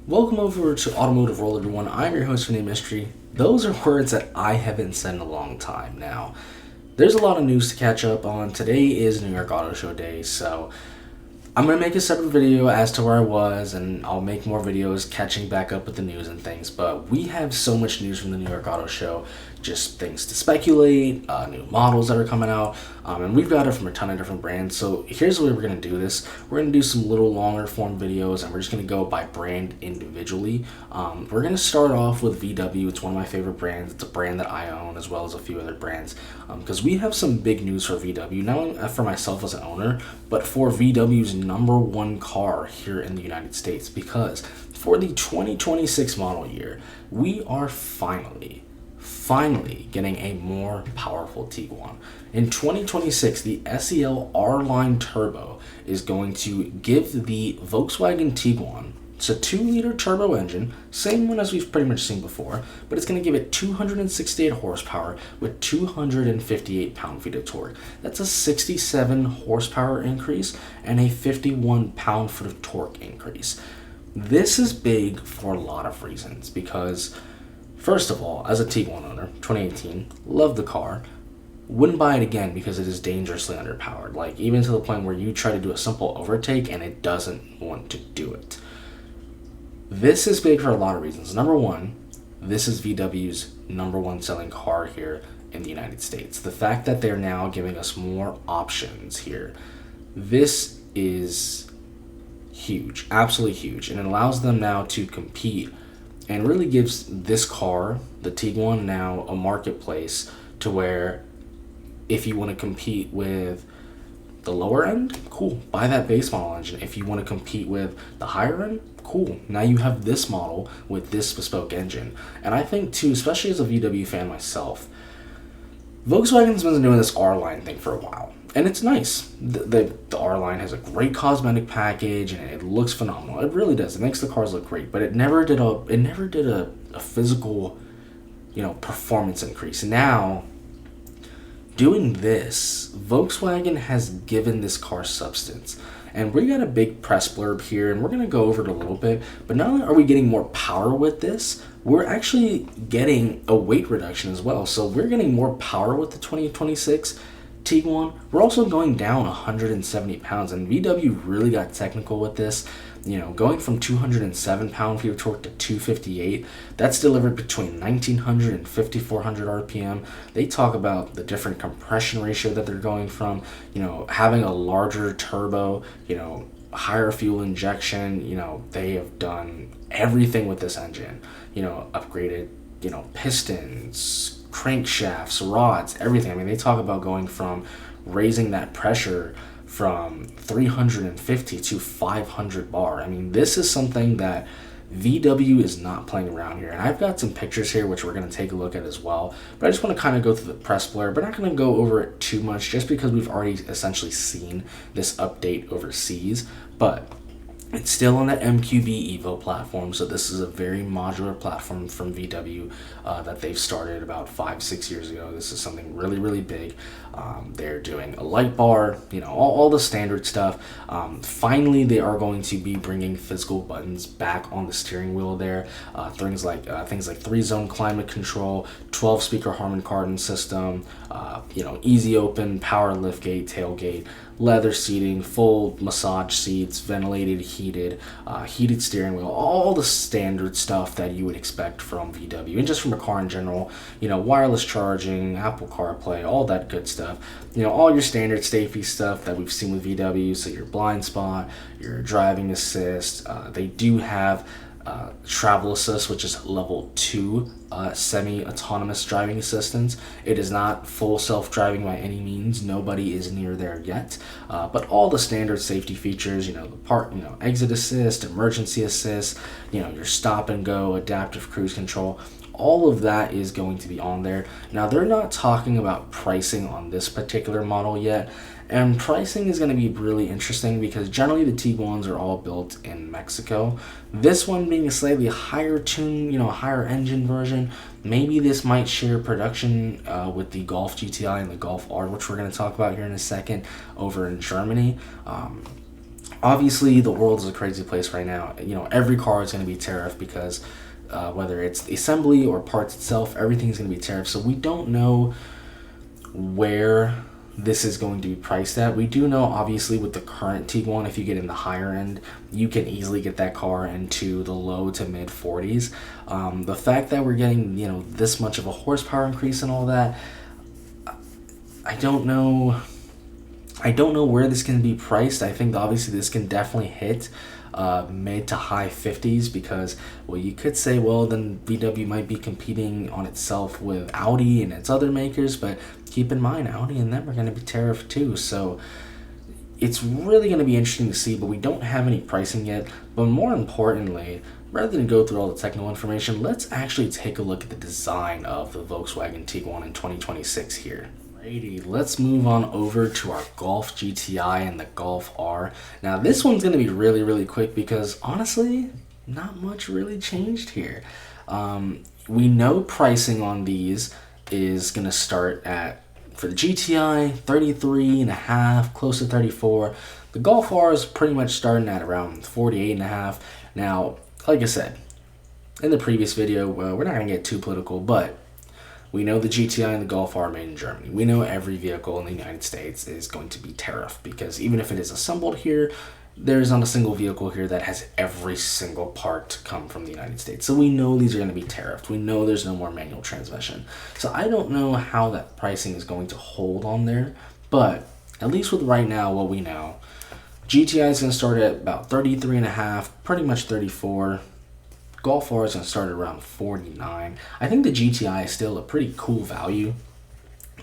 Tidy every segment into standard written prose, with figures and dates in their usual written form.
Welcome over to Automotive World, everyone. I'm your host, Renee Mystery. Those are words that I haven't said in a long time now. There's a lot of news to catch up on. Today is New York Auto Show Day, so I'm going to make a separate video as to where I was, and I'll make more videos catching back up with the news and things, but we have so much news from the New York Auto Show, just things to speculate, new models that are coming out, and we've got it from a ton of different brands. So here's the way we're going to do this. We're going to do some little longer form videos, and we're just going to go by brand individually. We're going to start off with VW. It's one of my favorite brands. It's a brand that I own, as well as a few other brands, because we have some big news for VW, not only for myself as an owner, but for VW's number one car here in the United States, because for the 2026 model year, we are finally getting a more powerful Tiguan. In 2026, the SEL R-Line Turbo is going to give the Volkswagen Tiguan, it's a 2-liter turbo engine, same one as we've pretty much seen before, but it's going to give it 268 horsepower with 258 pound-feet of torque. That's a 67 horsepower increase and a 51 pound-foot of torque increase. This is big for a lot of reasons, because first of all, as a Tiguan owner, 2018, love the car. Wouldn't buy it again because it is dangerously underpowered. Like, even to the point where you try to do a simple overtake and it doesn't want to do it. This is big for a lot of reasons. Number one, this is VW's number one selling car here in the United States. The fact that they're now giving us more options here, this is huge, absolutely huge. And it allows them now to compete and really gives this car, the Tiguan, now a marketplace to where if you want to compete with the lower end, cool, buy that base model engine. If you want to compete with the higher end, cool, now you have this model with this bespoke engine. And I think too, especially as a VW fan myself, Volkswagen's been doing this R-Line thing for a while, and it's nice. The R-Line has a great cosmetic package, and it looks phenomenal. It really does. It makes the cars look great, but it never did a physical, performance increase. Now, doing this, Volkswagen has given this car substance. And we got a big press blurb here, and we're going to go over it a little bit. But not only are we getting more power with this, we're actually getting a weight reduction as well. So we're getting more power with the 2026 Tiguan. We're also going down 170 pounds, and VW really got technical with this. Going from 207 pound-feet of torque to 258, that's delivered between 1900 and 5400 RPM. They talk about the different compression ratio that they're going from, having a larger turbo, higher fuel injection. They have done everything with this engine, upgraded, pistons, crankshafts, rods, everything. I mean, they talk about going from raising that pressure from 350 to 500 bar. I mean, this is something that VW is not playing around here. And I've got some pictures here which we're going to take a look at as well. But I just want to kind of go through the press blur. But not going to go over it too much just because we've already essentially seen this update overseas. But it's still on the MQB Evo platform, so this is a very modular platform from VW that they've started about 5-6 years ago. This is something really, really big. They're doing a light bar, all the standard stuff. Finally, they are going to be bringing physical buttons back on the steering wheel there. Things like 3-zone climate control, 12-speaker Harman Kardon system, easy open, power liftgate, tailgate, leather seating, full massage seats, ventilated, heated steering wheel, all the standard stuff that you would expect from VW and just from a car in general. Wireless charging, Apple CarPlay, all that good stuff. All your standard safety stuff that we've seen with VW. So your blind spot, your driving assist. They do have travel assist, which is level 2 semi-autonomous driving assistance. It is not full self-driving by any means. Nobody is near there yet. But all the standard safety features, exit assist, emergency assist, your stop and go, adaptive cruise control, all of that is going to be on there. Now, they're not talking about pricing on this particular model yet. And pricing is going to be really interesting because generally the Tiguans are all built in Mexico. This one being a slightly higher tune, higher engine version. Maybe this might share production with the Golf GTI and the Golf R, which we're going to talk about here in a second, over in Germany. Obviously, the world is a crazy place right now. Every car is going to be tariffed because whether it's the assembly or parts itself, everything's going to be tariffed. So we don't know where this is going to be priced at. We do know, obviously, with the current Tiguan, if you get in the higher end, you can easily get that car into the low to mid 40s. The fact that we're getting, this much of a horsepower increase and all that, I don't know. I don't know where this can be priced. I think obviously this can definitely hit mid to high 50s because, well, you could say, well, then VW might be competing on itself with Audi and its other makers, but keep in mind, Audi and them are going to be tariffed too. So it's really going to be interesting to see, but we don't have any pricing yet. But more importantly, rather than go through all the technical information, let's actually take a look at the design of the Volkswagen Tiguan in 2026 here. Alrighty, let's move on over to our Golf GTI and the Golf R. Now this one's going to be really, really quick because honestly, not much really changed here. We know pricing on these is going to start at, for the GTI, 33 and a half, close to 34. The Golf R is pretty much starting at around 48 and a half. Now, like I said, in the previous video, we're not going to get too political, but we know the GTI and the Golf R are made in Germany. We know every vehicle in the United States is going to be tariffed because even if it is assembled here, there's not a single vehicle here that has every single part come from the United States. So we know these are going to be tariffed. We know there's no more manual transmission. So I don't know how that pricing is going to hold on there, but at least with right now what we know, GTI is going to start at about 33 and a half, pretty much 34. Golf R is going to start at around 49. I think the GTI is still a pretty cool value.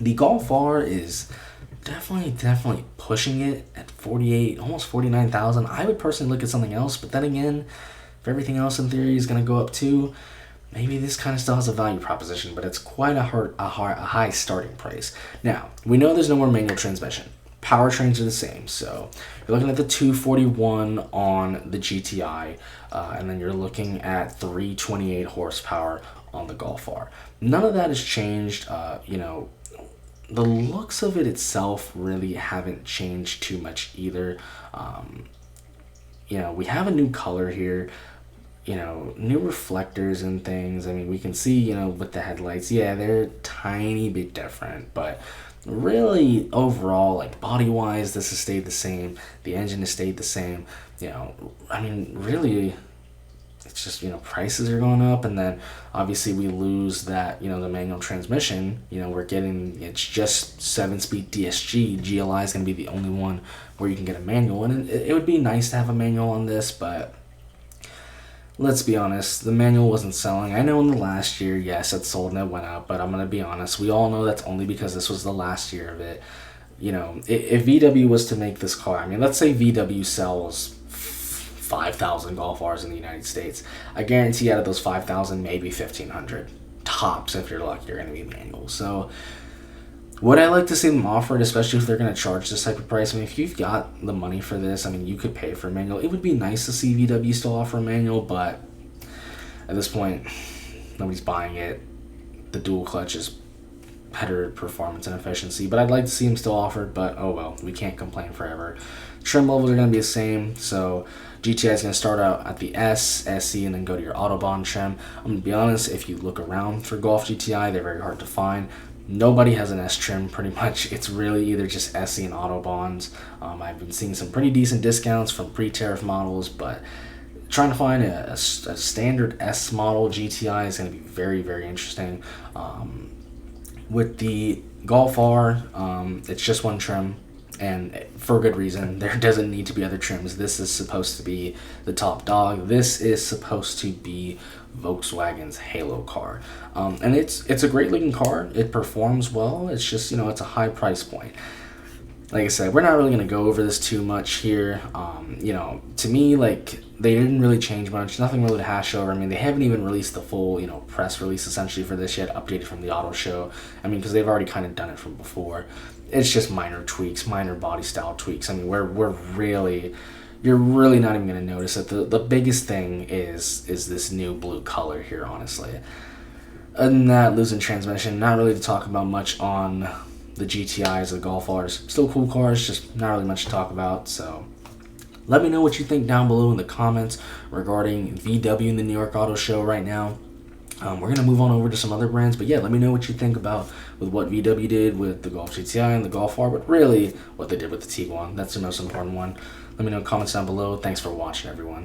The Golf R is definitely pushing it at 48, almost 49,000. I would personally look at something else, but then again, if everything else in theory is going to go up too, maybe this kind of still has a value proposition, but it's quite a high starting price. Now, we know there's no more manual transmission. Powertrains are the same, so you're looking at the 241 on the GTI, and then you're looking at 328 horsepower on the Golf R. None of that has changed. The looks of it itself really haven't changed too much either. We have a new color here, new reflectors and things. I mean, we can see, with the headlights, yeah, they're a tiny bit different, but really overall, like body wise, this has stayed the same. The engine has stayed the same. Really, it's just, prices are going up, and then obviously we lose that, the manual transmission. We're getting, it's just 7-speed DSG. GLI is going to be the only one where you can get a manual, and it would be nice to have a manual on this, but let's be honest, the manual wasn't selling. I know in the last year, yes, it sold and it went up, but I'm going to be honest, we all know that's only because this was the last year of it. If VW was to make this car, let's say VW sells 5,000 Golf Rs in the United States. I guarantee out of those 5,000, maybe 1,500. Tops, if you're lucky, are going to be manual. So would I like to see them offered, especially if they're going to charge this type of price? If you've got the money for this, you could pay for a manual. It would be nice to see VW still offer a manual, but at this point, nobody's buying it. The dual clutch is better performance and efficiency, but I'd like to see them still offered, but oh well, we can't complain forever. Trim levels are going to be the same, so GTI is going to start out at the S, SE, and then go to your Autobahn trim. I'm going to be honest, if you look around for Golf GTI, they're very hard to find. Nobody has an S trim, pretty much. It's really either just SE and Autobahns. I've been seeing some pretty decent discounts from pre-tariff models, but trying to find a standard S model GTI is going to be very, very interesting. With the Golf R, it's just one trim, and for good reason. There doesn't need to be other trims. This is supposed to be the top dog. This is supposed to be Volkswagen's Halo car, and it's a great looking car. It performs well. It's just, it's a high price point. Like I said, we're not really going to go over this too much here. To me, they didn't really change much. Nothing really to hash over. They haven't even released the full, press release essentially for this yet, updated from the auto show. Because they've already kind of done it from before. It's just minor tweaks, minor body style tweaks. You're really not even going to notice it. The biggest thing is this new blue color here, honestly. Other than that, losing transmission, not really to talk about much on the GTIs, the Golf Rs. Still cool cars, just not really much to talk about. So Let me know what you think down below in the comments regarding VW in the New York Auto Show right now. We're going to move on over to some other brands, but yeah, let me know what you think about with what VW did with the Golf GTI and the Golf R, but really what they did with the Tiguan. That's the most important one. Let me know in the comments down below. Thanks for watching, everyone.